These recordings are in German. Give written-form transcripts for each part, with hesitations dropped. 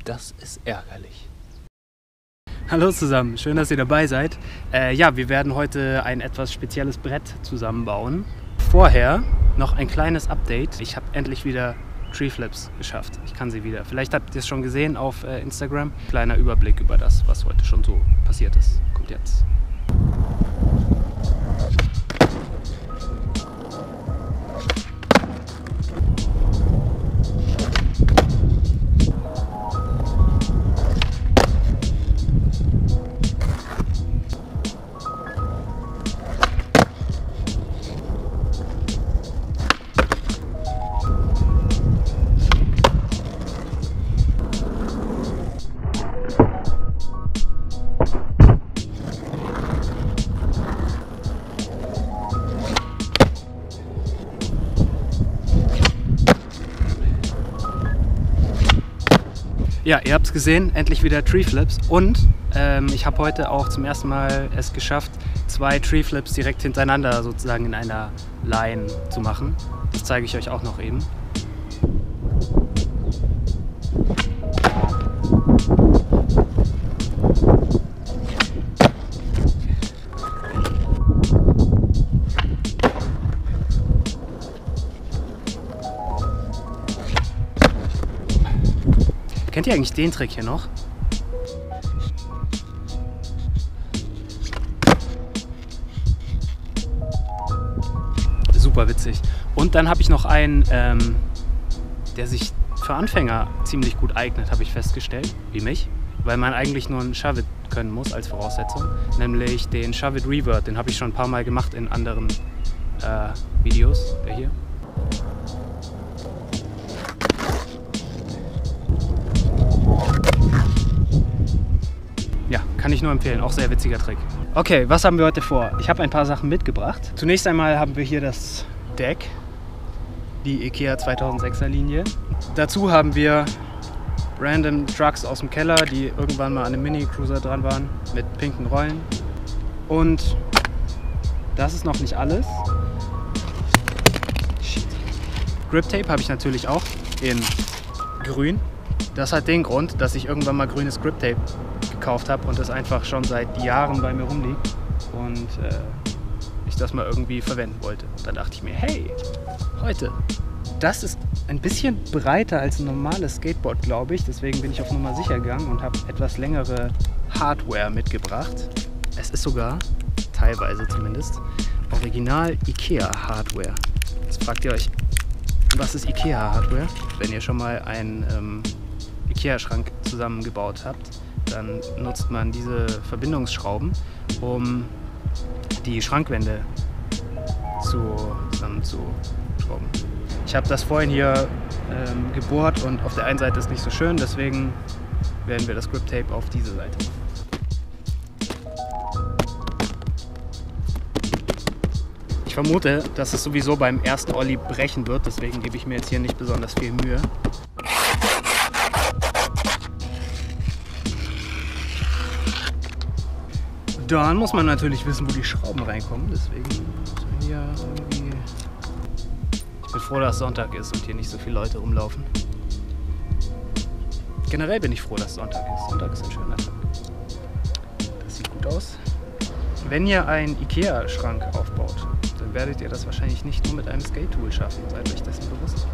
das ist ärgerlich. Hallo zusammen, schön, dass ihr dabei seid. Ja, wir werden heute ein etwas spezielles Brett zusammenbauen. Vorher noch ein kleines Update. Ich habe endlich wieder Tree Flips geschafft. Ich kann sie wieder. Vielleicht habt ihr es schon gesehen auf Instagram. Kleiner Überblick über das, was heute schon so passiert ist. Kommt jetzt. Ja, ihr habt es gesehen, endlich wieder Tree Flips und ich habe heute auch zum ersten Mal es geschafft, 2 Tree Flips direkt hintereinander sozusagen in einer Line zu machen. Das zeige ich euch auch noch eben. Kennt ihr eigentlich den Trick hier noch? Super witzig. Und dann habe ich noch einen, der sich für Anfänger ziemlich gut eignet, habe ich festgestellt, wie mich. Weil man eigentlich nur einen Shove-It können muss als Voraussetzung. Nämlich den Shove-It Revert, den habe ich schon ein paar Mal gemacht in anderen Videos. Der hier. Ja, kann ich nur empfehlen, auch sehr witziger Trick. Okay, was haben wir heute vor? Ich habe ein paar Sachen mitgebracht. Zunächst einmal haben wir hier das Deck, die IKEA 2006er Linie. Dazu haben wir random Trucks aus dem Keller, die irgendwann mal an einem Mini-Cruiser dran waren, mit pinken Rollen. Und das ist noch nicht alles. Grip Tape habe ich natürlich auch in grün. Das hat den Grund, dass ich irgendwann mal grünes Grip Tape gekauft habe und das einfach schon seit Jahren bei mir rumliegt und ich das mal irgendwie verwenden wollte. Und dann dachte ich mir, hey, heute, das ist ein bisschen breiter als ein normales Skateboard, glaube ich. Deswegen bin ich auf Nummer sicher gegangen und habe etwas längere Hardware mitgebracht. Es ist sogar, teilweise zumindest, original IKEA Hardware. Jetzt fragt ihr euch, was ist IKEA Hardware? Wenn ihr schon mal einen IKEA-Schrank zusammengebaut habt, dann nutzt man diese Verbindungsschrauben, um die Schrankwände zusammenzuschrauben. Ich habe das vorhin hier gebohrt und auf der einen Seite ist nicht so schön, deswegen werden wir das Grip Tape auf diese Seite machen. Ich vermute, dass es sowieso beim ersten Ollie brechen wird, deswegen gebe ich mir jetzt hier nicht besonders viel Mühe. Dann muss man natürlich wissen, wo die Schrauben reinkommen, deswegen muss man hier irgendwie... Ich bin froh, dass Sonntag ist und hier nicht so viele Leute rumlaufen. Generell bin ich froh, dass Sonntag ist. Sonntag ist ein schöner Tag. Das sieht gut aus. Wenn ihr einen IKEA-Schrank aufbaut, dann werdet ihr das wahrscheinlich nicht nur mit einem Skate-Tool schaffen. Seid euch dessen bewusst.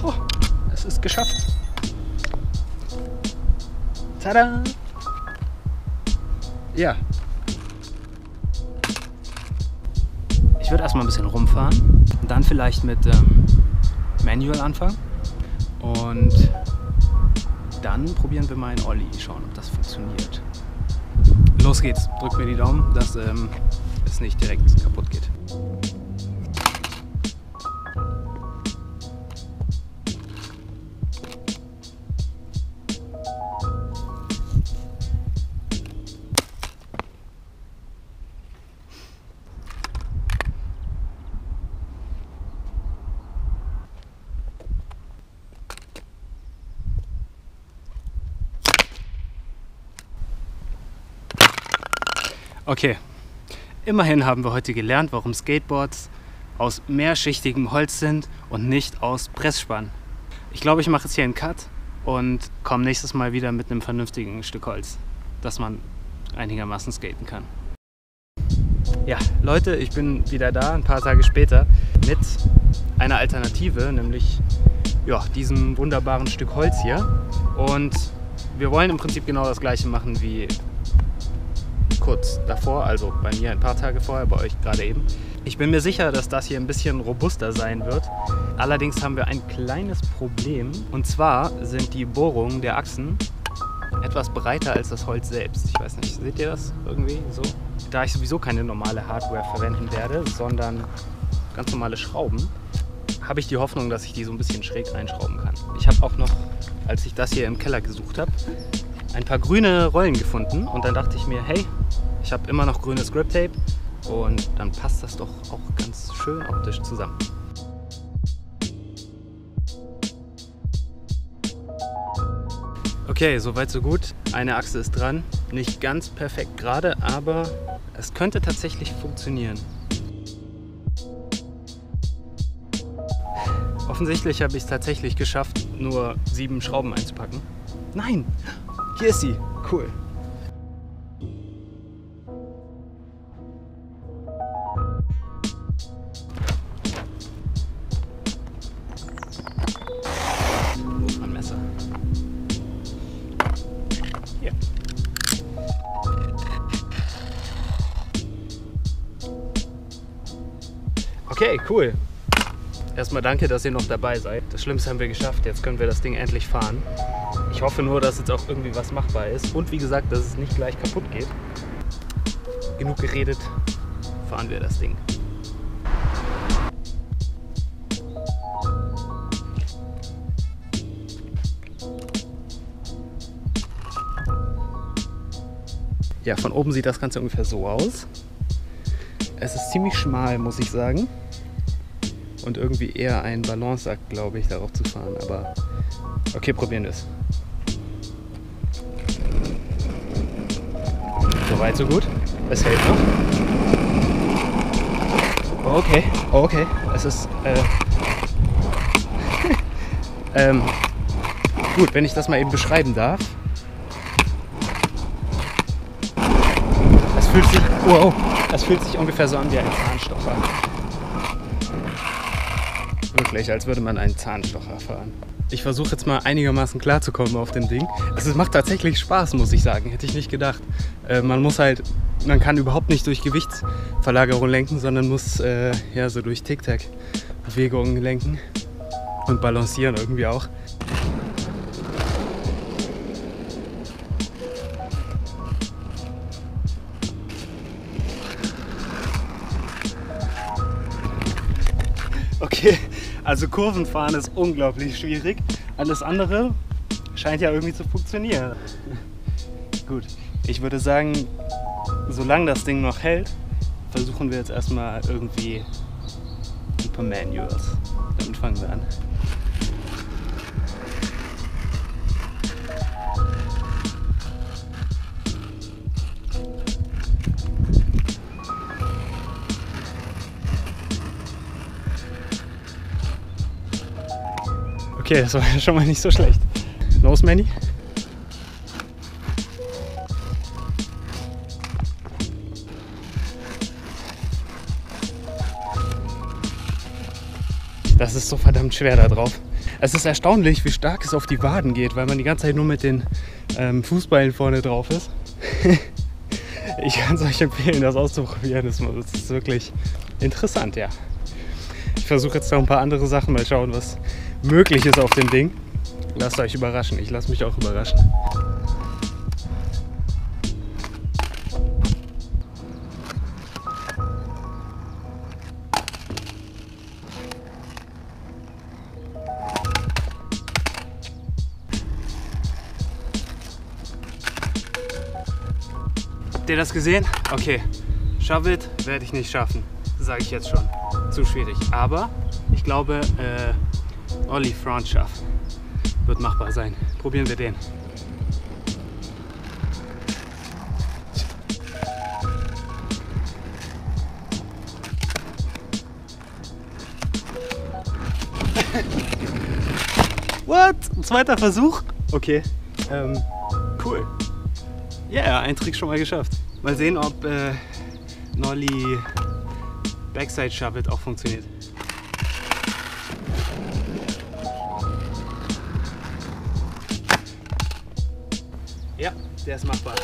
Oh, es ist geschafft. Tada! Ja. Ich würde erstmal ein bisschen rumfahren und dann vielleicht mit Manual anfangen. Und dann probieren wir mal einen Ollie, schauen, ob das funktioniert. Los geht's, drückt mir die Daumen, dass es nicht direkt kaputt geht. Okay, immerhin haben wir heute gelernt, warum Skateboards aus mehrschichtigem Holz sind und nicht aus Pressspann. Ich glaube, ich mache jetzt hier einen Cut und komme nächstes Mal wieder mit einem vernünftigen Stück Holz, dass man einigermaßen skaten kann. Ja, Leute, ich bin wieder da, ein paar Tage später, mit einer Alternative, nämlich ja, diesem wunderbaren Stück Holz hier. Und wir wollen im Prinzip genau das gleiche machen wie kurz davor, also bei mir ein paar Tage vorher, bei euch gerade eben. Ich bin mir sicher, dass das hier ein bisschen robuster sein wird. Allerdings haben wir ein kleines Problem. Und zwar sind die Bohrungen der Achsen etwas breiter als das Holz selbst. Ich weiß nicht, seht ihr das irgendwie so? Da ich sowieso keine normale Hardware verwenden werde, sondern ganz normale Schrauben, habe ich die Hoffnung, dass ich die so ein bisschen schräg einschrauben kann. Ich habe auch noch, als ich das hier im Keller gesucht habe, ein paar grüne Rollen gefunden und dann dachte ich mir, hey, ich habe immer noch grünes Grip Tape und dann passt das doch auch ganz schön optisch zusammen. Okay, soweit so gut. Eine Achse ist dran. Nicht ganz perfekt gerade, aber es könnte tatsächlich funktionieren. Offensichtlich habe ich es tatsächlich geschafft, nur 7 Schrauben einzupacken. Nein! Hier ist sie! Cool! Wo ist mein Messer? Hier. Okay, cool. Erstmal danke, dass ihr noch dabei seid. Das Schlimmste haben wir geschafft. Jetzt können wir das Ding endlich fahren. Ich hoffe nur, dass jetzt auch irgendwie was machbar ist. Und wie gesagt, dass es nicht gleich kaputt geht. Genug geredet. Fahren wir das Ding. Ja, von oben sieht das Ganze ungefähr so aus. Es ist ziemlich schmal, muss ich sagen. Und irgendwie eher ein Balanceakt, glaube ich, darauf zu fahren. Aber okay, probieren wir es. Soweit, so gut. Es hält noch. Okay, okay. Es ist gut, wenn ich das mal eben beschreiben darf. Es fühlt sich ungefähr so an wie ein Zahnstocher. Wirklich, als würde man einen Zahnstocher fahren. Ich versuche jetzt mal einigermaßen klarzukommen auf dem Ding. Also es macht tatsächlich Spaß, muss ich sagen. Hätte ich nicht gedacht. Man kann überhaupt nicht durch Gewichtsverlagerung lenken, sondern muss ja, so durch Tic-Tac-Bewegungen lenken und balancieren irgendwie auch. Okay, also Kurvenfahren ist unglaublich schwierig. Alles andere scheint ja irgendwie zu funktionieren. Gut, ich würde sagen, solange das Ding noch hält, versuchen wir jetzt erstmal irgendwie ein paar Manuals. Damit fangen wir an. Okay, das war schon mal nicht so schlecht. Los, Manny. Das ist so verdammt schwer da drauf. Es ist erstaunlich, wie stark es auf die Waden geht, weil man die ganze Zeit nur mit den Fußballen vorne drauf ist. Ich kann es euch empfehlen, das auszuprobieren. Das ist wirklich interessant, ja. Ich versuche jetzt noch ein paar andere Sachen, mal schauen, was möglich ist auf dem Ding. Lasst euch überraschen, ich lasse mich auch überraschen. Habt ihr das gesehen? Okay, Shove It werde ich nicht schaffen, sage ich jetzt schon. Zu schwierig, aber ich glaube, Ollie Front Shove wird machbar sein. Probieren wir den. What? Zweiter Versuch? Okay, cool. Ja, yeah, ein Trick schon mal geschafft. Mal sehen, ob Nollie Backside Shove-It auch funktioniert. Ja, der ist machbar.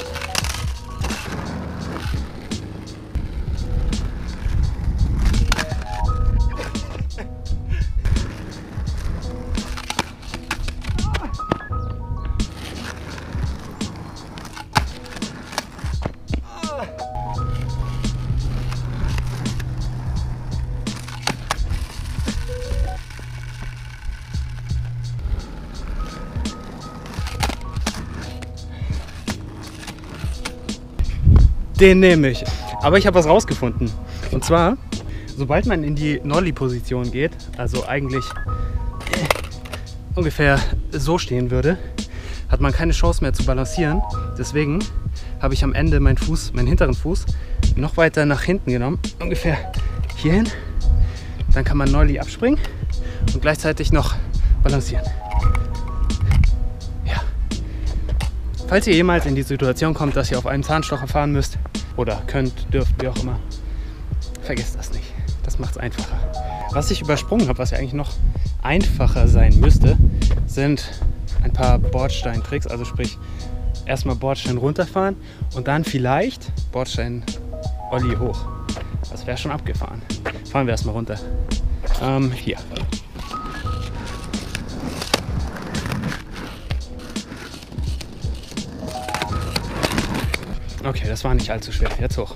Den nehme ich. Aber ich habe was rausgefunden. Und zwar, sobald man in die Nollie-Position geht, also eigentlich ungefähr so stehen würde, hat man keine Chance mehr zu balancieren. Deswegen habe ich am Ende meinen hinteren Fuß, noch weiter nach hinten genommen, ungefähr hierhin. Dann kann man Nollie abspringen und gleichzeitig noch balancieren. Ja. Falls ihr jemals in die Situation kommt, dass ihr auf einem Zahnstocher fahren müsst, oder könnt, dürft, wie auch immer, vergesst das nicht. Das macht es einfacher. Was ich übersprungen habe, was ja eigentlich noch einfacher sein müsste, sind ein paar Bordsteintricks. Also sprich, erstmal Bordstein runterfahren und dann vielleicht Bordstein Ollie hoch. Das wäre schon abgefahren. Fahren wir erstmal runter. Hier. Okay, das war nicht allzu schwer. Jetzt hoch.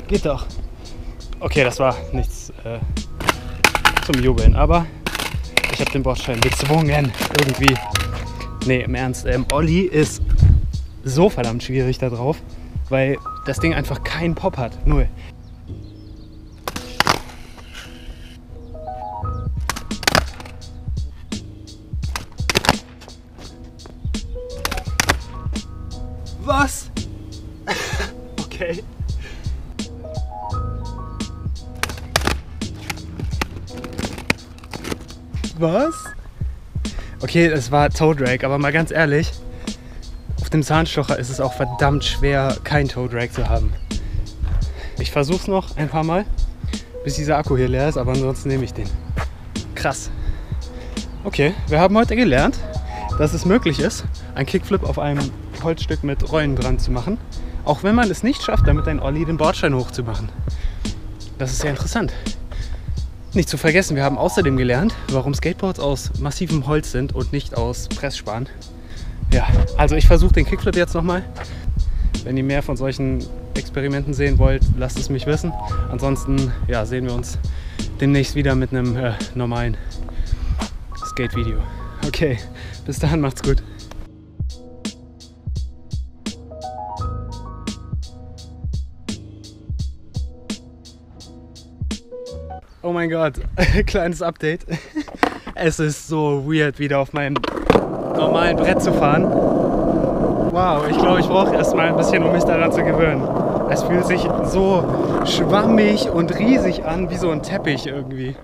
Geht doch. Okay, das war nichts zum Jubeln, aber ich habe den Bordstein gezwungen, irgendwie. Nee, im Ernst, Ollie ist so verdammt schwierig da drauf, weil das Ding einfach keinen Pop hat. Null. Was? Okay. Was? Okay, es war Toe Drag, aber mal ganz ehrlich, auf dem Zahnstocher ist es auch verdammt schwer, kein Toe Drag zu haben. Ich versuch's noch ein paar Mal, bis dieser Akku hier leer ist, aber ansonsten nehme ich den. Krass. Okay, wir haben heute gelernt, dass es möglich ist, einen Kickflip auf einem Holzstück mit Rollen dran zu machen, auch wenn man es nicht schafft, damit ein Ollie den Bordstein hochzumachen. Das ist sehr interessant. Nicht zu vergessen, wir haben außerdem gelernt, warum Skateboards aus massivem Holz sind und nicht aus Pressspan. Ja, also ich versuche den Kickflip jetzt nochmal. Wenn ihr mehr von solchen Experimenten sehen wollt, lasst es mich wissen. Ansonsten ja, sehen wir uns demnächst wieder mit einem normalen Skate-Video. Okay, bis dahin, macht's gut. Oh mein Gott, kleines Update. Es ist so weird, wieder auf meinem normalen Brett zu fahren. Wow, ich glaube, ich brauche erstmal ein bisschen, um mich daran zu gewöhnen. Es fühlt sich so schwammig und riesig an, wie so ein Teppich irgendwie.